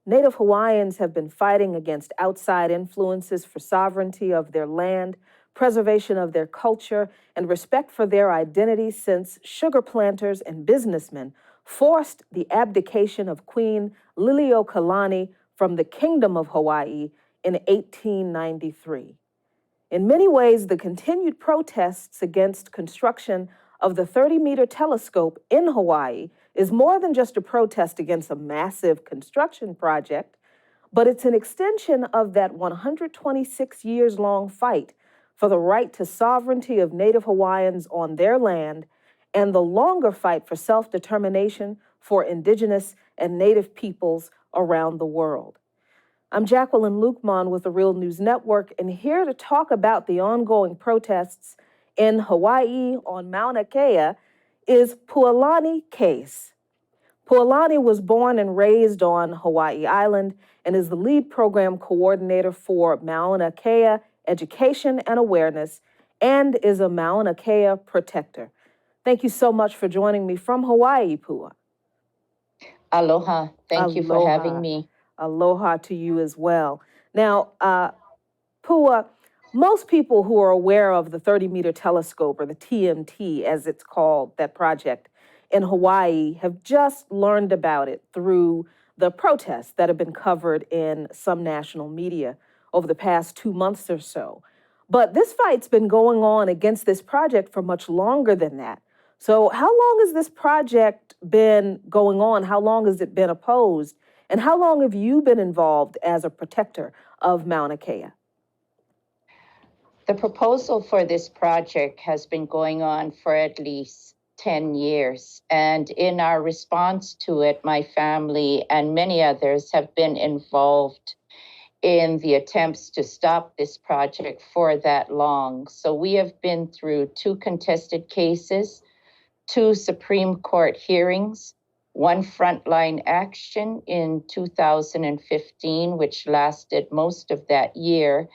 Native Hawaiians have been fighting against outside influences for sovereignty of their land, preservation of their culture, and respect for their identity since sugar planters and businessmen forced the abdication of Queen Liliuokalani from the Kingdom of Hawaii in 1893. In many ways, the continued protests against construction of the 30-meter telescope in Hawaii is more than just a protest against a massive construction project, but it's an extension of that 126 years long fight for the right to sovereignty of Native Hawaiians on their land and the longer fight for self-determination for Indigenous and Native peoples around the world. I'm Jacqueline Lukeman with the Real News Network, and here to talk about the ongoing protests in Hawaii on Mauna Kea is Pualani Case. Pualani was born and raised on Hawaii Island and is the lead program coordinator for Mauna Kea Education and Awareness and is a Mauna Kea protector. Thank you so much for joining me from Hawaii, Pua. Aloha. Thank you for having me. Aloha to you as well. Now, Pua, most people who are aware of the 30-meter telescope, or the TMT as it's called, that project in Hawaii, have just learned about it through the protests that have been covered in some national media over the past 2 months or so. But this fight's been going on against this project for much longer than that. So how long has this project been going on? How long has it been opposed? And how long have you been involved as a protector of Mauna Kea? The proposal for this project has been going on for at least 10 years. And in our response to it, my family and many others have been involved in the attempts to stop this project for that long. So we have been through 2 contested cases, 2 Supreme Court hearings, 1 frontline action in 2015, which lasted most of that year,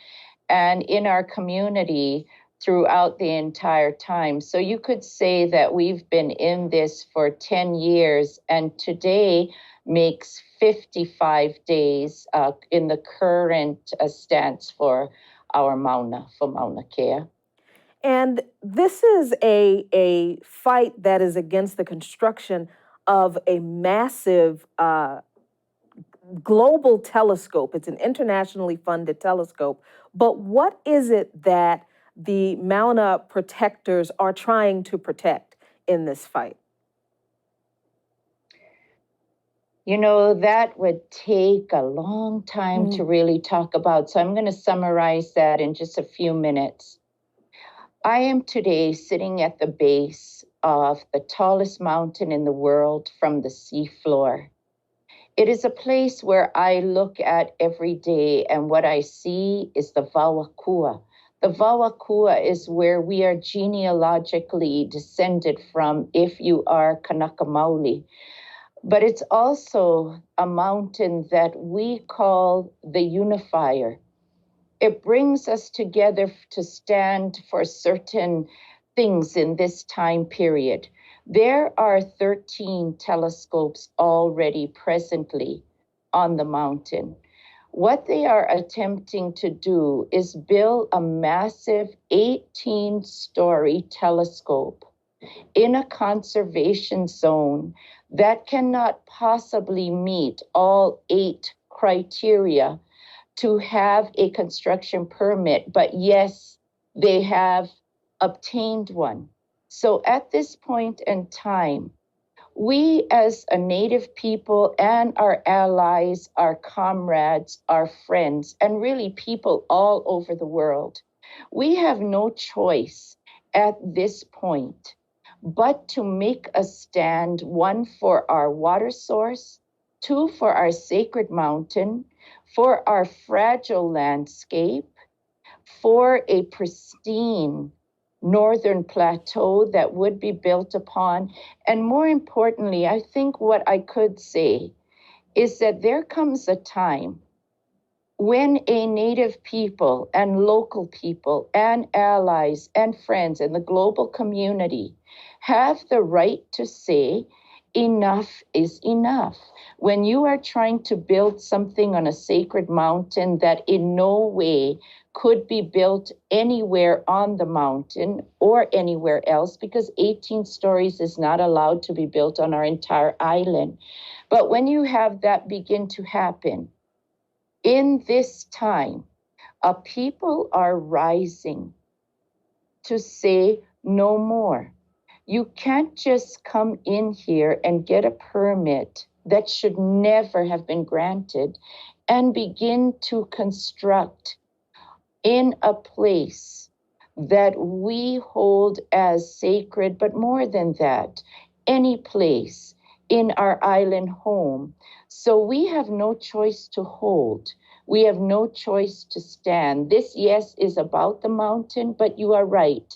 and in our community throughout the entire time. So you could say that we've been in this for 10 years, and today makes 55 days in the current stance for our Mauna, for Mauna Kea. And this is a fight that is against the construction of a massive global telescope. It's an internationally funded telescope. But what is it that the Mauna protectors are trying to protect in this fight? You know, that would take a long time to really talk about. So I'm going to summarize that in just a few minutes. I am today sitting at the base of the tallest mountain in the world from the seafloor. It is a place where I look at every day, and what I see is the Vawakua. The Vawakua is where we are genealogically descended from if you are Kanaka Maoli. But it's also a mountain that we call the unifier. It brings us together to stand for certain things in this time period. There are 13 telescopes already presently on the mountain. What they are attempting to do is build a massive 18-story telescope in a conservation zone that cannot possibly meet all 8 criteria to have a construction permit, but yes, they have obtained one. So at this point in time, we as a Native people and our allies, our comrades, our friends, and really people all over the world, we have no choice at this point but to make a stand, 1, for our water source, 2, for our sacred mountain, for our fragile landscape, for a pristine northern plateau that would be built upon. And more importantly, I think what I could say is that there comes a time when a Native people and local people and allies and friends in the global community have the right to say, enough is enough. When you are trying to build something on a sacred mountain that in no way could be built anywhere on the mountain or anywhere else, because 18 stories is not allowed to be built on our entire island. But when you have that begin to happen, in this time, a people are rising to say no more. You can't just come in here and get a permit that should never have been granted and begin to construct in a place that we hold as sacred, but more than that, any place in our island home. So we have no choice to hold. We have no choice to stand. This, yes, is about the mountain, but you are right.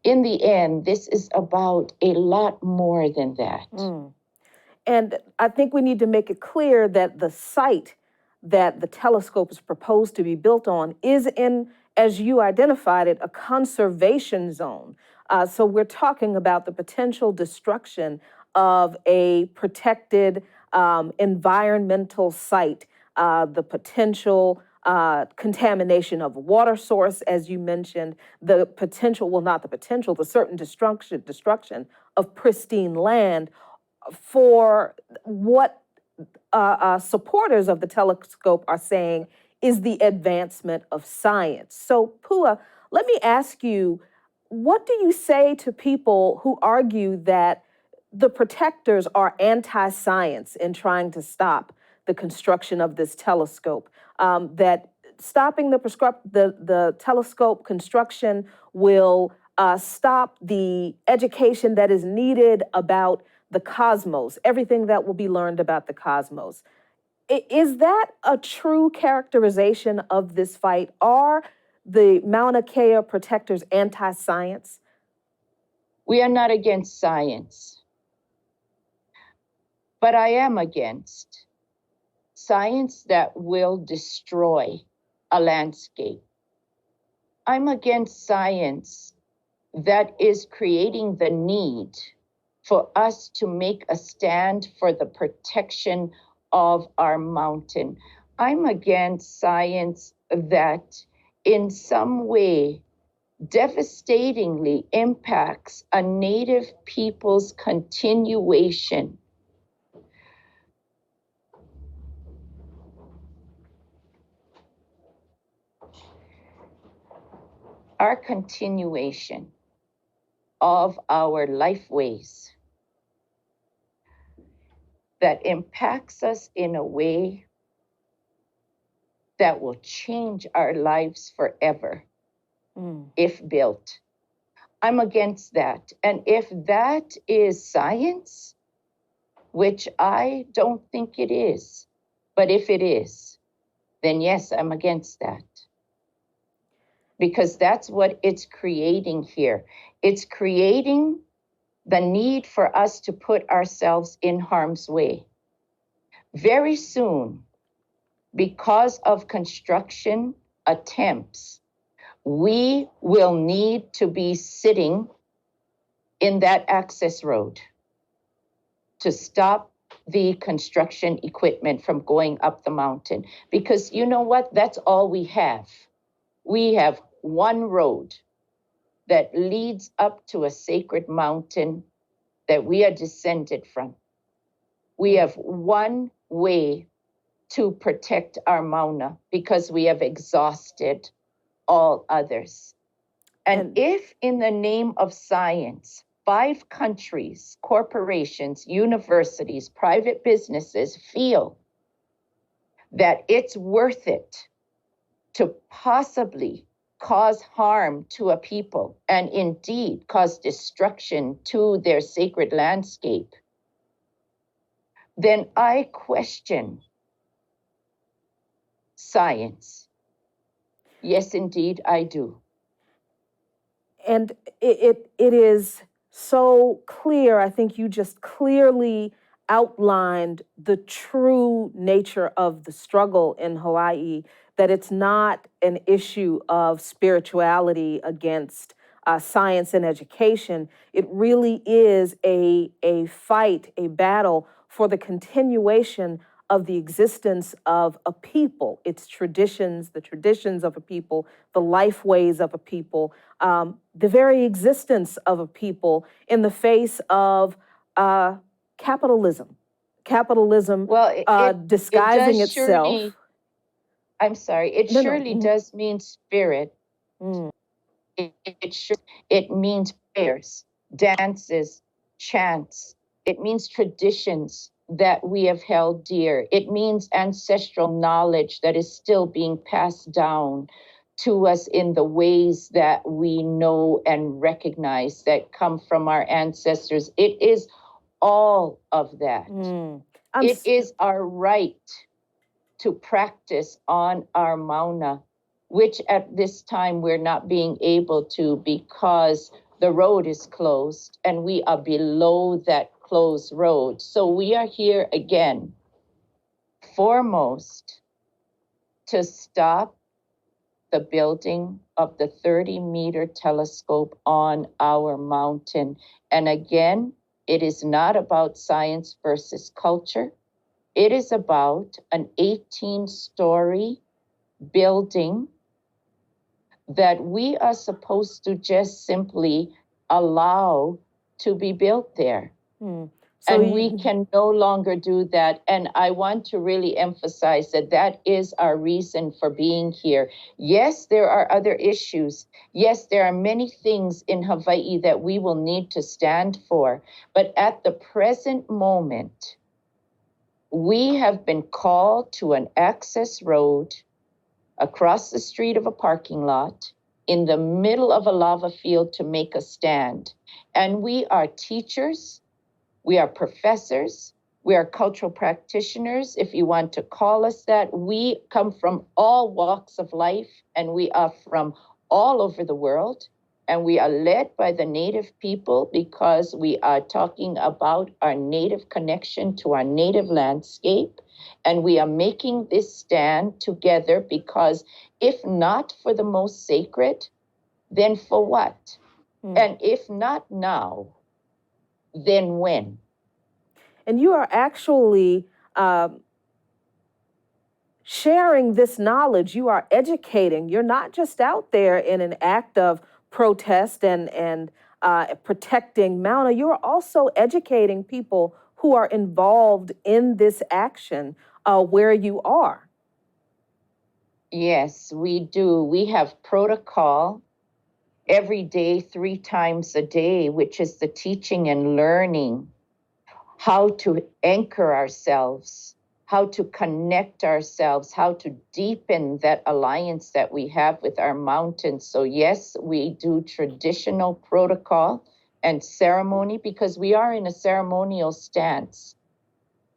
In the end, this is about a lot more than that. And I think we need to make it clear that the site that the telescope is proposed to be built on is in, as you identified it, a conservation zone. So we're talking about the potential destruction of a protected environmental site, the potential contamination of water source, as you mentioned, the potential, well, not the potential, the certain destruction of pristine land for what supporters of the telescope are saying is the advancement of science. So, Pua, let me ask you, what do you say to people who argue that the protectors are anti-science in trying to stop the construction of this telescope? That stopping the telescope construction will stop the education that is needed about the cosmos, everything that will be learned about the cosmos. Is that a true characterization of this fight? Are the Mauna Kea protectors anti-science? We are not against science, but I am against science that will destroy a landscape. I'm against science that is creating the need for us to make a stand for the protection of our mountain. I'm against science that in some way devastatingly impacts a Native people's continuation. Our continuation of our lifeways that impacts us in a way that will change our lives forever if built. I'm against that. And if that is science, which I don't think it is, but if it is, then yes, I'm against that. Because that's what it's creating here. It's creating the need for us to put ourselves in harm's way. Very soon, because of construction attempts, we will need to be sitting in that access road to stop the construction equipment from going up the mountain. Because you know what? That's all we have. We have one road that leads up to a sacred mountain that we are descended from. We have one way to protect our Mauna because we have exhausted all others. And if in the name of science, 5 countries, corporations, universities, private businesses feel that it's worth it to possibly cause harm to a people and indeed cause destruction to their sacred landscape, then I question science. Yes, indeed, I do. And it is so clear. I think you just clearly outlined the true nature of the struggle in Hawaii, that it's not an issue of spirituality against science and education. It really is a fight, a battle for the continuation of the existence of a people, its traditions, the traditions of a people, the life ways of a people, the very existence of a people in the face of capitalism. Capitalism Well, it disguising does itself. surely, I'm sorry, it No, no. surely does mean spirit. Mm, It means prayers, dances, chants. It means traditions that we have held dear. It means ancestral knowledge that is still being passed down to us in the ways that we know and recognize that come from our ancestors. It is all of that. mm. It is our right to practice on our Mauna, which at this time we're not being able to because the road is closed and we are below that closed road. So we are here again, foremost, to stop the building of the 30-meter telescope on our mountain. And again, it is not about science versus culture. It is about an 18-story building that we are supposed to just simply allow to be built there. So And we can no longer do that. And I want to really emphasize that that is our reason for being here. Yes, there are other issues. Yes, there are many things in Hawaii that we will need to stand for. But at the present moment, we have been called to an access road across the street of a parking lot in the middle of a lava field to make a stand. And we are teachers, we are professors, we are cultural practitioners, if you want to call us that. We come from all walks of life and we are from all over the world. And we are led by the Native people because we are talking about our Native connection to our Native landscape. And we are making this stand together because if not for the most sacred, then for what? And if not now, then when? And you are actually sharing this knowledge. You are educating. You're not just out there in an act of protest and protecting Mauna. You are also educating people who are involved in this action where you are. Yes, we do. We have protocol every day, 3 times a day, which is the teaching and learning how to anchor ourselves, how to connect ourselves, how to deepen that alliance that we have with our mountains. So yes, we do traditional protocol and ceremony because we are in a ceremonial stance,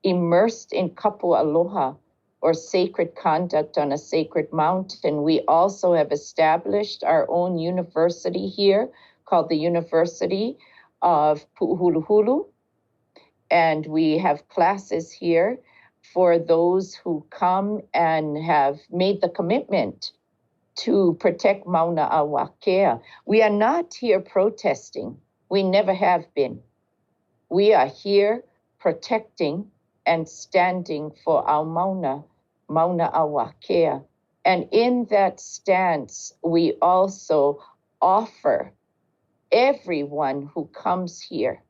immersed in kapu aloha, or sacred conduct on a sacred mountain. We also have established our own university here called the University of Pu'uhuluhulu. And we have classes here for those who come and have made the commitment to protect Mauna a Wakea. We are not here protesting. We never have been. We are here protecting and standing for our Mauna a Wakea. And in that stance, we also offer everyone who comes here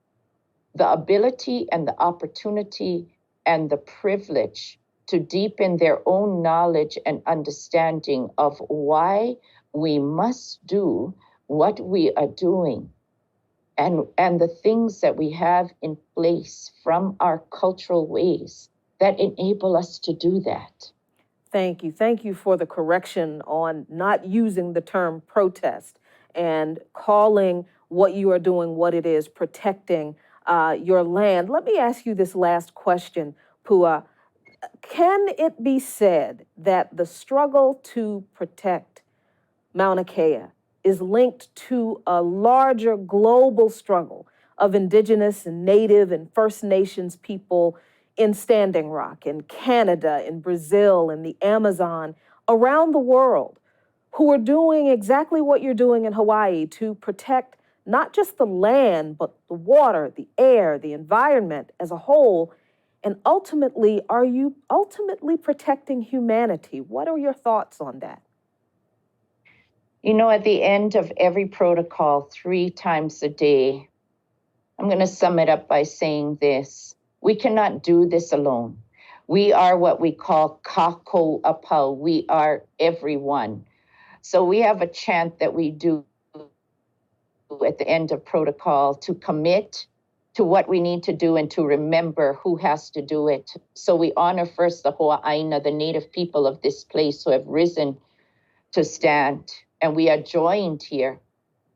the ability and the opportunity and the privilege to deepen their own knowledge and understanding of why we must do what we are doing and the things that we have in place from our cultural ways that enable us to do that. Thank you. Thank you for the correction on not using the term protest and calling what you are doing what it is, protecting your land. Let me ask you this last question, Pua. Can it be said that the struggle to protect Mauna Kea is linked to a larger global struggle of Indigenous and Native and First Nations people in Standing Rock, in Canada, in Brazil, in the Amazon, around the world, who are doing exactly what you're doing in Hawaii to protect not just the land, but the water, the air, the environment as a whole. And ultimately, are you ultimately protecting humanity? What are your thoughts on that? You know, at the end of every protocol, 3 times a day, I'm going to sum it up by saying this. We cannot do this alone. We are what we call kako apau. We are everyone. So we have a chant that we do at the end of protocol to commit to what we need to do and to remember who has to do it. So we honor first the Ho'aina, the native people of this place who have risen to stand. And we are joined here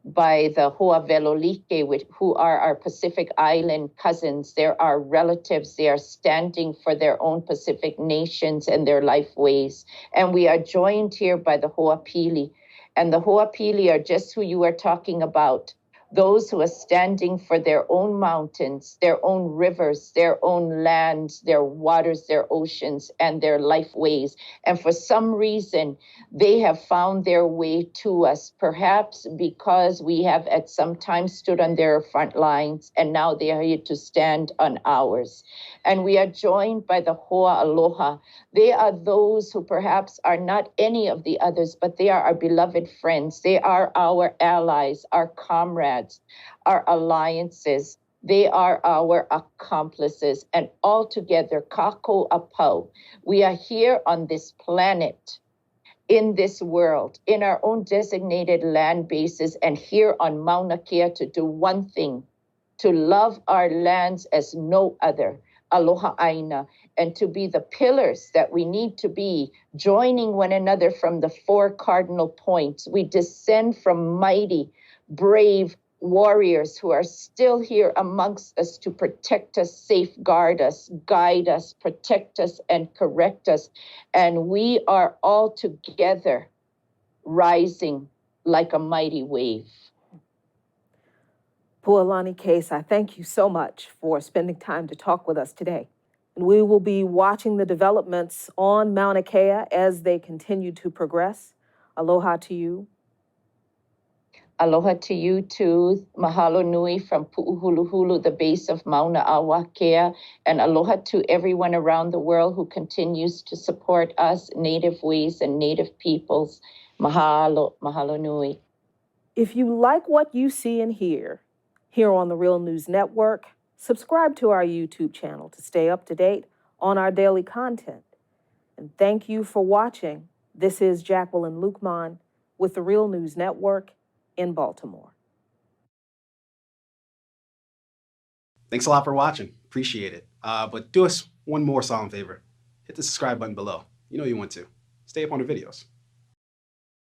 by the Ho'avelolike, who are our Pacific Island cousins. They're our relatives. They are standing for their own Pacific nations and their life ways. And we are joined here by the Ho'apili. And the Ho'apili are just who you are talking about. Those who are standing for their own mountains, their own rivers, their own lands, their waters, their oceans, and their life ways. And for some reason, they have found their way to us, perhaps because we have at some time stood on their front lines, and now they are here to stand on ours. And we are joined by the Hoa Aloha. They are those who perhaps are not any of the others, but they are our beloved friends. They are our allies, our comrades, our alliances. They are our accomplices. And altogether, kako apau, we are here on this planet, in this world, in our own designated land bases, and here on Mauna Kea to do one thing, to love our lands as no other, aloha aina, and to be the pillars that we need to be, joining one another from the 4 cardinal points. We descend from mighty, brave warriors who are still here amongst us to protect us, safeguard us, guide us, protect us, and correct us. And we are all together rising like a mighty wave. Pualani Case, I thank you so much for spending time to talk with us today. And we will be watching the developments on Mauna Kea as they continue to progress. Aloha to you. Aloha to you too. Mahalo nui from Pu'uhuluhulu, the base of Mauna Awa Kea. And aloha to everyone around the world who continues to support us, Native ways and Native peoples. Mahalo, mahalo nui. If you like what you see and hear here on the Real News Network, subscribe to our YouTube channel to stay up to date on our daily content. And thank you for watching. This is Jacqueline Lukman with the Real News Network in Baltimore. Thanks a lot for watching. Appreciate it. But do us one more solemn favor. Hit the subscribe button below. You know you want to. Stay up on the videos.